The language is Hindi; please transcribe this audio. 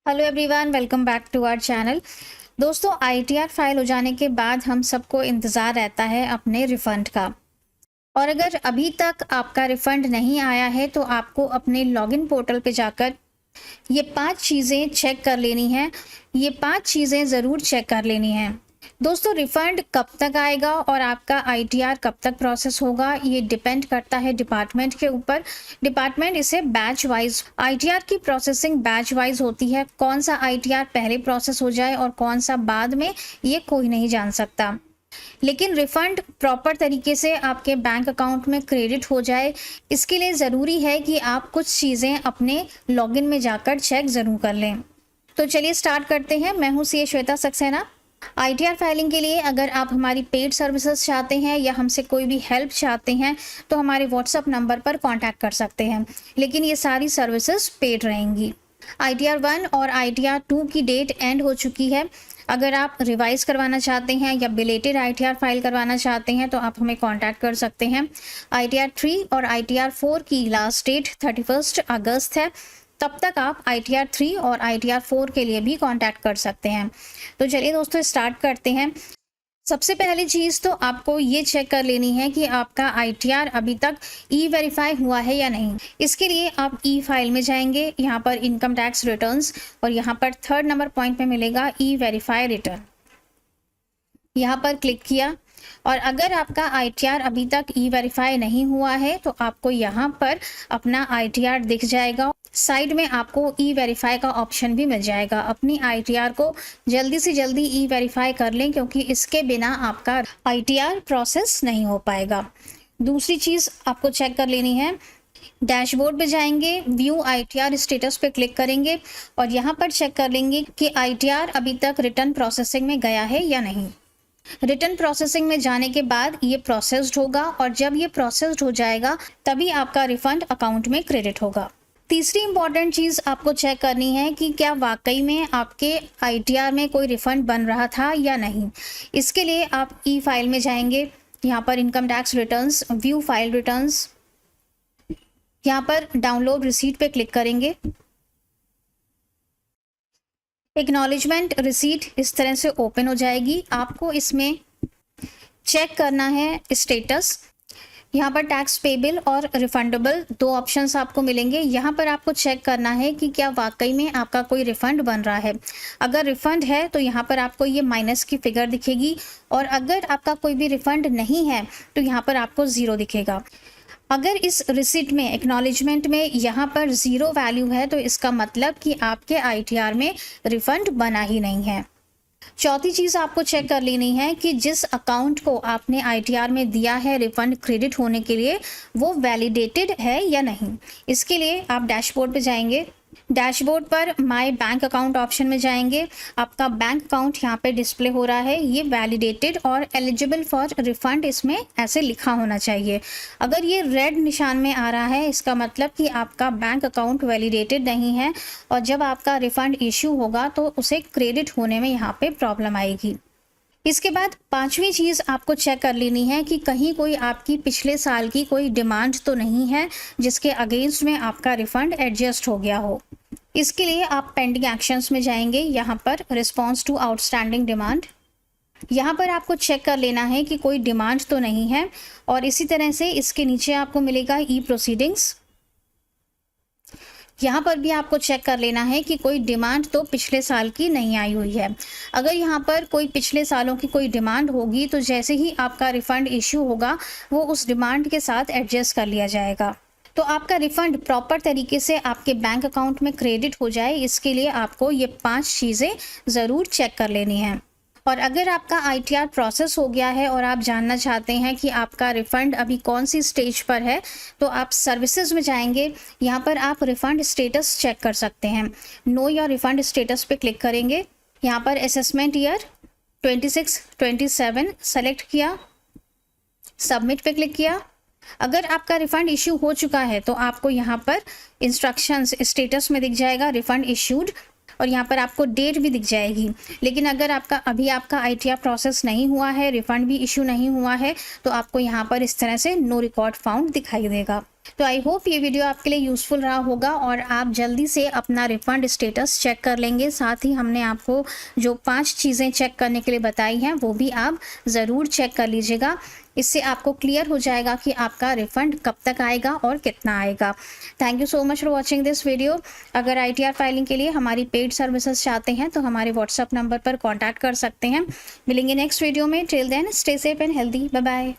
Hello everyone, welcome back to our channel. दोस्तों, आईटीआर फाइल हो जाने के बाद हम सबको इंतज़ार रहता है अपने रिफ़ंड का। और अगर अभी तक आपका रिफ़ंड नहीं आया है तो आपको अपने लॉगिन पोर्टल पे जाकर ये 5 चीज़ें चेक कर लेनी हैं। ये 5 चीज़ें ज़रूर चेक कर लेनी हैं। दोस्तों, रिफ़ंड कब तक आएगा और आपका आईटीआर कब तक प्रोसेस होगा, ये डिपेंड करता है डिपार्टमेंट के ऊपर। डिपार्टमेंट इसे बैच वाइज, आईटीआर की प्रोसेसिंग बैच वाइज होती है। कौन सा आईटीआर पहले प्रोसेस हो जाए और कौन सा बाद में, ये कोई नहीं जान सकता। लेकिन रिफ़ंड प्रॉपर तरीके से आपके बैंक अकाउंट में क्रेडिट हो जाए, इसके लिए ज़रूरी है कि आप कुछ चीज़ें अपने लॉगिन में जाकर चेक ज़रूर कर लें। तो चलिए स्टार्ट करते हैं। मैं हूँ CA Shweta Saxena. ITR filing के लिए अगर आप हमारी पेड सर्विसेज चाहते हैं या हमसे कोई भी हेल्प चाहते हैं तो हमारे व्हाट्सएप नंबर पर कांटेक्ट कर सकते हैं, लेकिन ये सारी सर्विसेज पेड रहेंगी। आईटीआर 1 और आईटीआर 2 की डेट एंड हो चुकी है। अगर आप रिवाइज करवाना चाहते हैं या बिलेटेड आईटीआर फाइल करवाना चाहते हैं तो आप हमें कांटेक्ट कर सकते हैं। आईटीआर 3 और आईटीआर 4 की लास्ट डेट 31 अगस्त है। तब तक आप आईटीआर 3 और आईटीआर 4 के लिए भी कांटेक्ट कर सकते हैं। तो चलिए दोस्तों स्टार्ट करते हैं। सबसे पहली चीज़ तो आपको ये चेक कर लेनी है कि आपका आईटीआर अभी तक ई वेरीफाई हुआ है या नहीं। इसके लिए आप ई फाइल में जाएंगे, यहाँ पर इनकम टैक्स रिटर्न्स, और यहाँ पर 3rd नंबर पॉइंट पे मिलेगा ई वेरीफाई रिटर्न। यहाँ पर क्लिक किया और अगर आपका आईटीआर अभी तक ई वेरीफाई नहीं हुआ है तो आपको यहाँ पर अपना आईटीआर दिख जाएगा। साइड में आपको ई वेरीफाई का ऑप्शन भी मिल जाएगा। अपनी आईटीआर को जल्दी से जल्दी ई वेरीफाई कर लें, क्योंकि इसके बिना आपका आईटीआर प्रोसेस नहीं हो पाएगा। दूसरी चीज़ आपको चेक कर लेनी है, डैशबोर्ड पे जाएंगे, व्यू आईटीआर स्टेटस पे क्लिक करेंगे और यहाँ पर चेक कर लेंगे कि आईटीआर अभी तक रिटर्न प्रोसेसिंग में गया है या नहीं। रिटर्न प्रोसेसिंग में जाने के बाद ये प्रोसेस्ड होगा और जब ये प्रोसेस्ड हो जाएगा तभी आपका रिफंड अकाउंट में क्रेडिट होगा। तीसरी इंपॉर्टेंट चीज़ आपको चेक करनी है कि क्या वाकई में आपके आईटीआर में कोई रिफंड बन रहा था या नहीं। इसके लिए आप ई फाइल में जाएंगे, यहाँ पर income tax returns, view file returns, यहाँ पर डाउनलोड रिसीट पे क्लिक करेंगे। एक्नॉलेजमेंट रिसीट इस तरह से ओपन हो जाएगी। आपको इसमें चेक करना है स्टेटस। यहाँ पर टैक्स पेबल और रिफंडेबल 2 ऑप्शंस आपको मिलेंगे। यहाँ पर आपको चेक करना है कि क्या वाकई में आपका कोई रिफंड बन रहा है। अगर रिफंड है तो यहाँ पर आपको ये माइनस की फिगर दिखेगी, और अगर आपका कोई भी रिफंड नहीं है तो यहाँ पर आपको 0 दिखेगा। अगर इस रिसिट में, एक्नॉलेजमेंट में यहाँ पर 0 वैल्यू है तो इसका मतलब कि आपके आईटीआर में रिफंड बना ही नहीं है। चौथी चीज़ आपको चेक कर लेनी है कि जिस अकाउंट को आपने आईटीआर में दिया है रिफंड क्रेडिट होने के लिए, वो वैलिडेटेड है या नहीं। इसके लिए आप डैशबोर्ड पे जाएंगे। डैशबोर्ड पर माय बैंक अकाउंट ऑप्शन में जाएंगे। आपका बैंक अकाउंट यहाँ पे डिस्प्ले हो रहा है, ये वैलिडेटेड और एलिजिबल फॉर रिफंड इसमें ऐसे लिखा होना चाहिए। अगर ये रेड निशान में आ रहा है इसका मतलब कि आपका बैंक अकाउंट वैलिडेटेड नहीं है, और जब आपका रिफंड इश्यू होगा तो उसे क्रेडिट होने में यहाँ पे प्रॉब्लम आएगी। इसके बाद 5वीं चीज़ आपको चेक कर लेनी है कि कहीं कोई आपकी पिछले साल की कोई डिमांड तो नहीं है जिसके अगेंस्ट में आपका रिफंड एडजस्ट हो गया हो। इसके लिए आप पेंडिंग एक्शंस में जाएंगे, यहाँ पर रिस्पॉन्स टू आउटस्टैंडिंग डिमांड। यहाँ पर आपको चेक कर लेना है कि कोई डिमांड तो नहीं है, और इसी तरह से इसके नीचे आपको मिलेगा ई प्रोसीडिंग्स। यहाँ पर भी आपको चेक कर लेना है कि कोई डिमांड तो पिछले साल की नहीं आई हुई है। अगर यहाँ पर कोई पिछले सालों की कोई डिमांड होगी तो जैसे ही आपका रिफंड इश्यू होगा वो उस डिमांड के साथ एडजस्ट कर लिया जाएगा। तो आपका रिफंड प्रॉपर तरीके से आपके बैंक अकाउंट में क्रेडिट हो जाए, इसके लिए आपको ये 5 चीज़ें ज़रूर चेक कर लेनी हैं। और अगर आपका आईटीआर प्रोसेस हो गया है और आप जानना चाहते हैं कि आपका रिफ़ंड अभी कौन सी स्टेज पर है, तो आप सर्विसेज में जाएंगे। यहाँ पर आप रिफ़ंड स्टेटस चेक कर सकते हैं। नो योर रिफ़ंड स्टेटस पे क्लिक करेंगे। यहाँ पर असेसमेंट ईयर 26-27 सेलेक्ट किया, सबमिट पे क्लिक किया। अगर आपका रिफ़ंड इश्यू हो चुका है तो आपको यहाँ पर इंस्ट्रक्शंस स्टेटस में दिख जाएगा रिफ़ंड इश्यूड, और यहाँ पर आपको डेट भी दिख जाएगी। लेकिन अगर आपका आईटीआर प्रोसेस नहीं हुआ है, रिफंड भी इशू नहीं हुआ है, तो आपको यहाँ पर इस तरह से नो रिकॉर्ड फाउंड दिखाई देगा। तो आई होप ये वीडियो आपके लिए यूज़फुल रहा होगा और आप जल्दी से अपना रिफ़ंड स्टेटस चेक कर लेंगे। साथ ही हमने आपको जो 5 चीज़ें चेक करने के लिए बताई हैं वो भी आप ज़रूर चेक कर लीजिएगा। इससे आपको क्लियर हो जाएगा कि आपका रिफ़ंड कब तक आएगा और कितना आएगा। Thank you so much for watching this video. अगर ITR फाइलिंग के लिए हमारी पेड सर्विसेज चाहते हैं तो हमारे व्हाट्सएप नंबर पर कॉन्टैक्ट कर सकते हैं। मिलेंगे नेक्स्ट वीडियो में। Till then stay safe and healthy. Bye bye.